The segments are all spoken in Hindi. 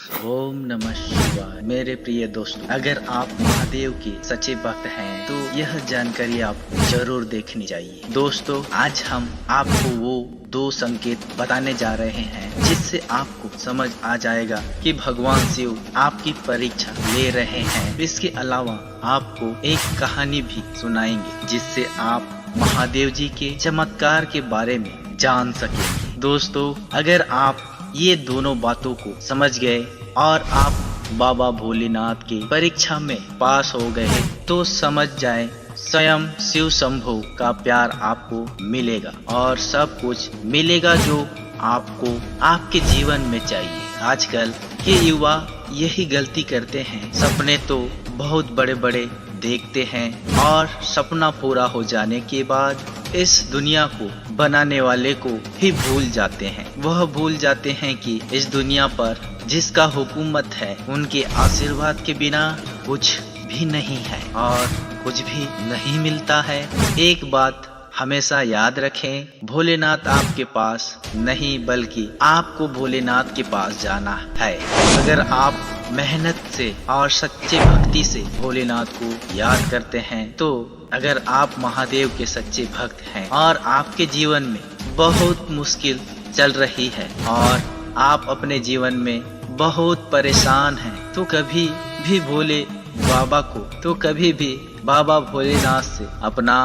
ओम नमः शिवाय। मेरे प्रिय दोस्तों, अगर आप महादेव के सच्चे भक्त हैं तो यह जानकारी आपको जरूर देखनी चाहिए। दोस्तों, आज हम आपको वो दो संकेत बताने जा रहे हैं जिससे आपको समझ आ जाएगा कि भगवान शिव आपकी परीक्षा ले रहे हैं। इसके अलावा आपको एक कहानी भी सुनाएंगे जिससे आप महादेव जी के चमत्कार के बारे में जान सकेंगे। दोस्तों, अगर आप ये दोनों बातों को समझ गए और आप बाबा भोलेनाथ की परीक्षा में पास हो गए तो समझ जाए स्वयं शिव शंभु का प्यार आपको मिलेगा और सब कुछ मिलेगा जो आपको आपके जीवन में चाहिए। आजकल के युवा यही गलती करते हैं, सपने तो बहुत बड़े बड़े देखते हैं और सपना पूरा हो जाने के बाद इस दुनिया को बनाने वाले को ही भूल जाते हैं। वह भूल जाते हैं कि इस दुनिया पर जिसका हुकूमत है उनके आशीर्वाद के बिना कुछ भी नहीं है और कुछ भी नहीं मिलता है। एक बात हमेशा याद रखें, भोलेनाथ आपके पास नहीं बल्कि आपको भोलेनाथ के पास जाना है। अगर आप मेहनत से और सच्चे भक्ति से भोलेनाथ को याद करते हैं तो अगर आप महादेव के सच्चे भक्त हैं और आपके जीवन में बहुत मुश्किल चल रही है और आप अपने जीवन में बहुत परेशान हैं तो कभी भी बाबा भोलेनाथ से अपना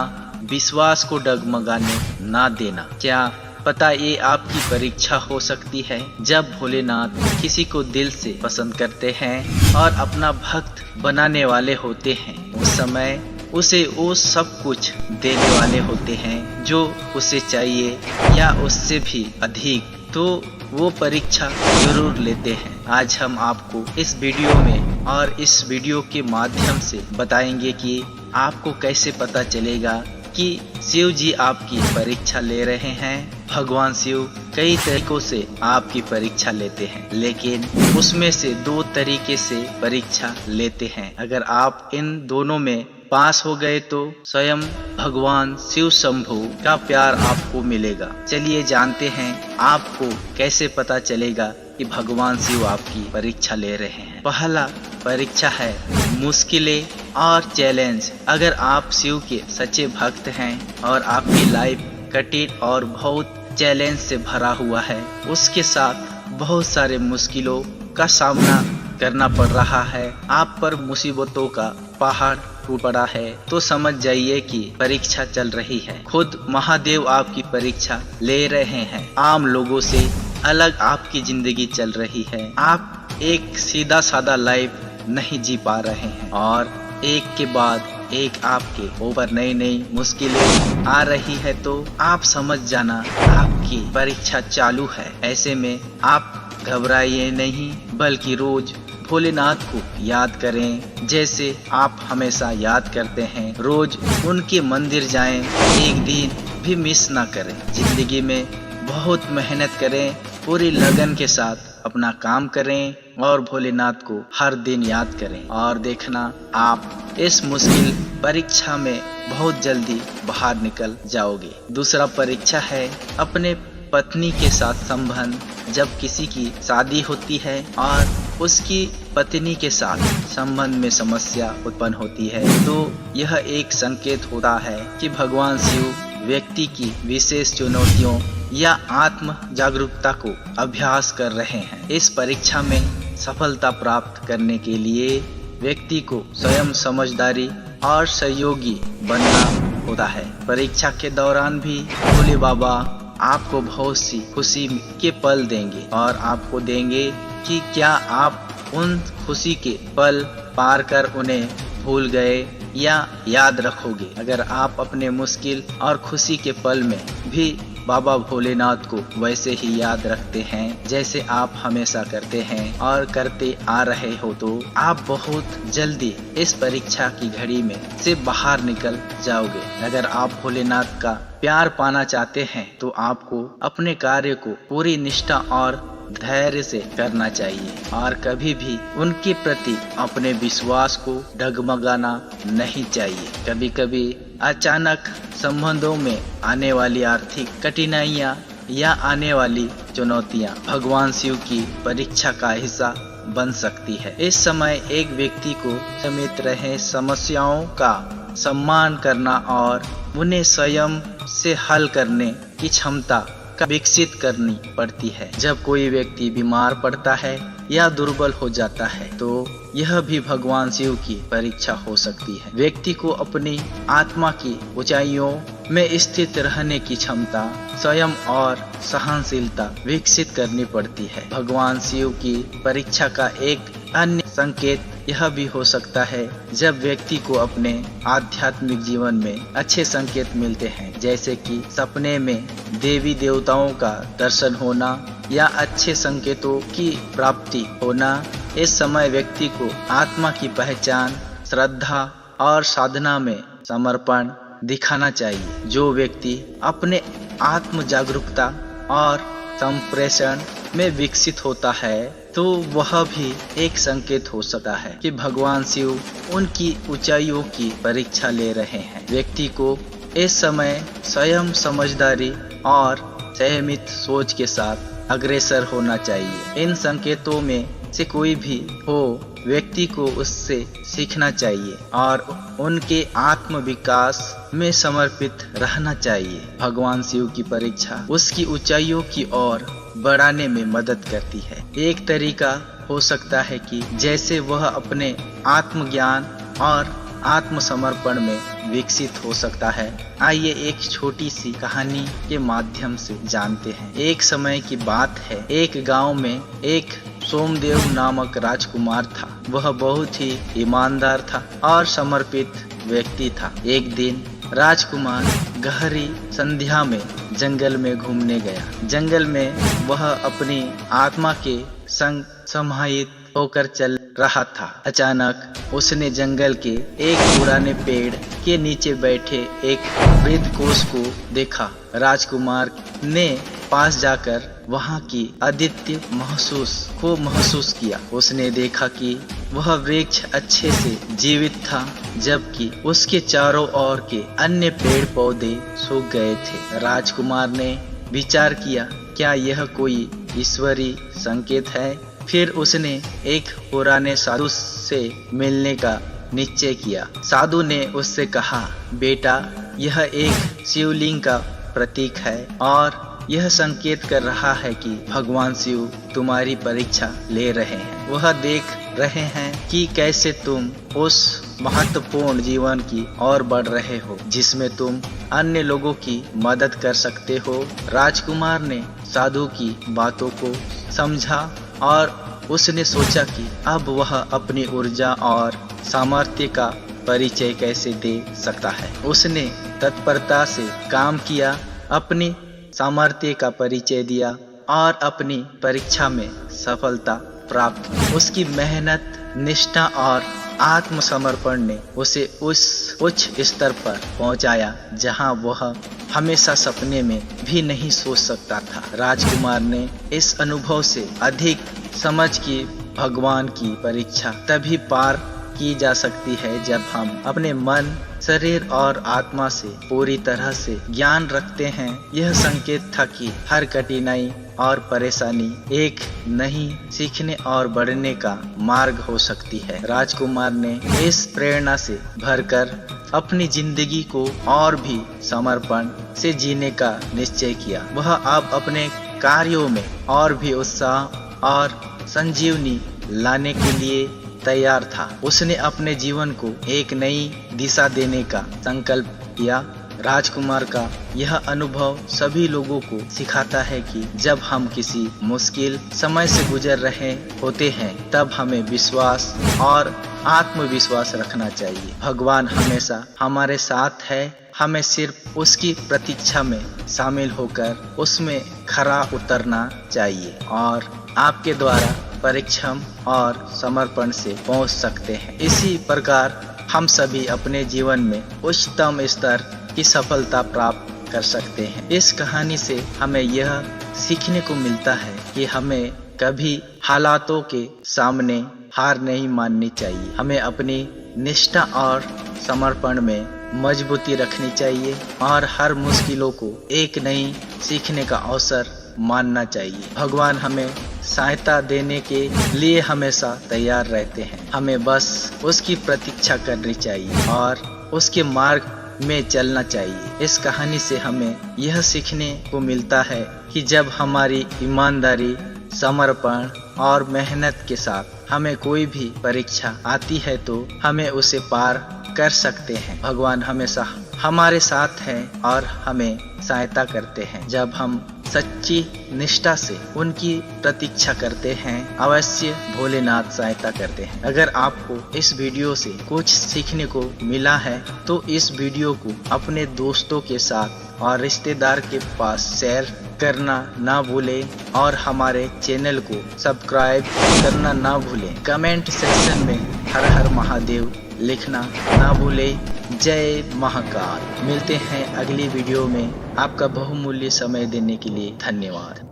विश्वास को डगमगाने ना देना। क्या पता ये आपकी परीक्षा हो सकती है। जब भोलेनाथ किसी को दिल से पसंद करते हैं और अपना भक्त बनाने वाले होते हैं, उस समय उसे वो सब कुछ देने वाले होते हैं जो उसे चाहिए या उससे भी अधिक, तो वो परीक्षा जरूर लेते हैं। आज हम आपको इस वीडियो में और इस वीडियो के माध्यम से बताएंगे कि आपको कैसे पता चलेगा कि शिव जी आपकी परीक्षा ले रहे हैं। भगवान शिव कई तरीकों से आपकी परीक्षा लेते हैं, लेकिन उसमें से दो तरीके से परीक्षा लेते हैं। अगर आप इन दोनों में पास हो गए तो स्वयं भगवान शिव शंभु का प्यार आपको मिलेगा। चलिए जानते हैं आपको कैसे पता चलेगा कि भगवान शिव आपकी परीक्षा ले रहे हैं। पहला परीक्षा है मुश्किलें और चैलेंज। अगर आप शिव के सच्चे भक्त हैं और आपकी लाइफ कठिन और बहुत चैलेंज से भरा हुआ है, उसके साथ बहुत सारे मुश्किलों का सामना करना पड़ रहा है, आप पर मुसीबतों का पहाड़ टूट पड़ा है, तो समझ जाइए कि परीक्षा चल रही है। खुद महादेव आपकी परीक्षा ले रहे हैं। आम लोगों से अलग आपकी जिंदगी चल रही है। आप एक सीधा साधा लाइफ नहीं जी पा रहे हैं और एक के बाद एक आपके ऊपर नई नई मुश्किलें आ रही है, तो आप समझ जाना आपकी परीक्षा चालू है। ऐसे में आप घबराइए नहीं, बल्कि रोज भोलेनाथ को याद करें जैसे आप हमेशा याद करते हैं। रोज उनके मंदिर जाएं, एक दिन भी मिस ना करें। जिंदगी में बहुत मेहनत करें, पूरी लगन के साथ अपना काम करें और भोलेनाथ को हर दिन याद करें और देखना आप इस मुश्किल परीक्षा में बहुत जल्दी बाहर निकल जाओगे। दूसरा परीक्षा है अपने पत्नी के साथ संबंध। जब किसी की शादी होती है और उसकी पत्नी के साथ संबंध में समस्या उत्पन्न होती है, तो यह एक संकेत होता है कि भगवान शिव व्यक्ति की विशेष चुनौतियों या आत्म जागरूकता को अभ्यास कर रहे हैं। इस परीक्षा में सफलता प्राप्त करने के लिए व्यक्ति को स्वयं समझदारी और सहयोगी बनना होता है। परीक्षा के दौरान भी भोले बाबा आपको बहुत सी खुशी के पल देंगे और आपको देंगे कि क्या आप उन खुशी के पल पार कर उन्हें भूल गए या याद रखोगे। अगर आप अपने मुश्किल और खुशी के पल में भी बाबा भोलेनाथ को वैसे ही याद रखते हैं जैसे आप हमेशा करते हैं और करते आ रहे हो, तो आप बहुत जल्दी इस परीक्षा की घड़ी में से बाहर निकल जाओगे। अगर आप भोलेनाथ का प्यार पाना चाहते हैं तो आपको अपने कार्य को पूरी निष्ठा और धैर्य से करना चाहिए और कभी भी उनके प्रति अपने विश्वास को डगमगाना नहीं चाहिए। कभी कभी अचानक संबंधों में आने वाली आर्थिक कठिनाइयाँ या आने वाली चुनौतियाँ भगवान शिव की परीक्षा का हिस्सा बन सकती है। इस समय एक व्यक्ति को समेत रहे समस्याओं का सम्मान करना और उन्हें स्वयं से हल करने की क्षमता का विकसित करनी पड़ती है। जब कोई व्यक्ति बीमार पड़ता है या दुर्बल हो जाता है तो यह भी भगवान शिव की परीक्षा हो सकती है। व्यक्ति को अपनी आत्मा की ऊंचाइयों में स्थित रहने की क्षमता स्वयं और सहनशीलता विकसित करनी पड़ती है। भगवान शिव की परीक्षा का एक अन्य संकेत यह भी हो सकता है जब व्यक्ति को अपने आध्यात्मिक जीवन में अच्छे संकेत मिलते हैं, जैसे कि सपने में देवी देवताओं का दर्शन होना या अच्छे संकेतों की प्राप्ति होना। इस समय व्यक्ति को आत्मा की पहचान, श्रद्धा और साधना में समर्पण दिखाना चाहिए। जो व्यक्ति अपने आत्म जागरूकता और संप्रेषण में विकसित होता है तो वह भी एक संकेत हो सकता है कि भगवान शिव उनकी ऊंचाइयों की परीक्षा ले रहे हैं। व्यक्ति को इस समय स्वयं समझदारी और संयमित सोच के साथ अग्रसर होना चाहिए। इन संकेतों में से कोई भी हो, व्यक्ति को उससे सीखना चाहिए और उनके आत्म विकास में समर्पित रहना चाहिए। भगवान शिव की परीक्षा उसकी ऊंचाइयों की ओर बढ़ाने में मदद करती है। एक तरीका हो सकता है कि जैसे वह अपने आत्मज्ञान और आत्मसमर्पण में विकसित हो सकता है। आइए एक छोटी सी कहानी के माध्यम से जानते हैं। एक समय की बात है, एक गांव में एक सोमदेव नामक राजकुमार था। वह बहुत ही ईमानदार था और समर्पित व्यक्ति था। एक दिन राजकुमार गहरी संध्या में जंगल में घूमने गया। जंगल में वह अपनी आत्मा के संग समाहित होकर चल रहा था। अचानक उसने जंगल के एक पुराने पेड़ के नीचे बैठे एक वृद्ध कोश को देखा। राजकुमार ने पास जाकर वहां की अद्वितीय महसूस किया। उसने देखा कि वह वृक्ष अच्छे से जीवित था, जबकि उसके चारों ओर के अन्य पेड़ पौधे सूख गए थे। राजकुमार ने विचार किया, क्या यह कोई ईश्वरीय संकेत है? फिर उसने एक पुराने साधु से मिलने का निश्चय किया। साधु ने उससे कहा, बेटा, यह एक शिवलिंग का प्रतीक है और यह संकेत कर रहा है कि भगवान शिव तुम्हारी परीक्षा ले रहे हैं। वह देख रहे हैं कि कैसे तुम उस महत्वपूर्ण जीवन की ओर बढ़ रहे हो जिसमें तुम अन्य लोगों की मदद कर सकते हो। राजकुमार ने साधु की बातों को समझा और उसने सोचा कि अब वह अपनी ऊर्जा और सामर्थ्य का परिचय कैसे दे सकता है। उसने तत्परता से काम किया, अपनी सामर्थ्य का परिचय दिया और अपनी परीक्षा में सफलता प्राप्त की। उसकी मेहनत, निष्ठा और आत्मसमर्पण ने उसे उस उच्च स्तर पर पहुंचाया जहां वह हमेशा सपने में भी नहीं सोच सकता था। राजकुमार ने इस अनुभव से अधिक समझ कि भगवान की परीक्षा तभी पार की जा सकती है जब हम अपने मन, शरीर और आत्मा से पूरी तरह से ज्ञान रखते हैं। यह संकेत था कि हर कठिनाई और परेशानी एक नई सीखने और बढ़ने का मार्ग हो सकती है। राजकुमार ने इस प्रेरणा से भरकर अपनी जिंदगी को और भी समर्पण से जीने का निश्चय किया। वह अब अपने कार्यों में और भी उत्साह और संजीवनी लाने के लिए तैयार था। उसने अपने जीवन को एक नई दिशा देने का संकल्प किया। राजकुमार का यह अनुभव सभी लोगों को सिखाता है कि जब हम किसी मुश्किल समय से गुजर रहे होते हैं तब हमें विश्वास और आत्मविश्वास रखना चाहिए। भगवान हमेशा हमारे साथ है, हमें सिर्फ उसकी प्रतीक्षा में शामिल होकर उसमें खरा उतरना चाहिए और आपके द्वारा परिश्रम और समर्पण से पहुंच सकते हैं। इसी प्रकार हम सभी अपने जीवन में उच्चतम स्तर की सफलता प्राप्त कर सकते हैं। इस कहानी से हमें यह सीखने को मिलता है कि हमें कभी हालातों के सामने हार नहीं माननी चाहिए। हमें अपनी निष्ठा और समर्पण में मजबूती रखनी चाहिए और हर मुश्किलों को एक नई सीखने का अवसर मानना चाहिए। भगवान हमें सहायता देने के लिए हमेशा तैयार रहते हैं। हमें बस उसकी प्रतीक्षा करनी चाहिए और उसके मार्ग में चलना चाहिए। इस कहानी से हमें यह सीखने को मिलता है कि जब हमारी ईमानदारी, समर्पण और मेहनत के साथ हमें कोई भी परीक्षा आती है तो हमें उसे पार कर सकते हैं। भगवान हमेशा हमारे साथ हैं और हमें सहायता करते हैं। जब हम सच्ची निष्ठा से उनकी प्रतीक्षा करते हैं, अवश्य भोलेनाथ सहायता करते हैं। अगर आपको इस वीडियो से कुछ सीखने को मिला है तो इस वीडियो को अपने दोस्तों के साथ और रिश्तेदार के पास शेयर करना ना भूलें और हमारे चैनल को सब्सक्राइब करना ना भूलें। कमेंट सेक्शन में हर हर महादेव लिखना ना भूलें। जय महाकाल। मिलते हैं अगली वीडियो में। आपका बहुमूल्य समय देने के लिए धन्यवाद।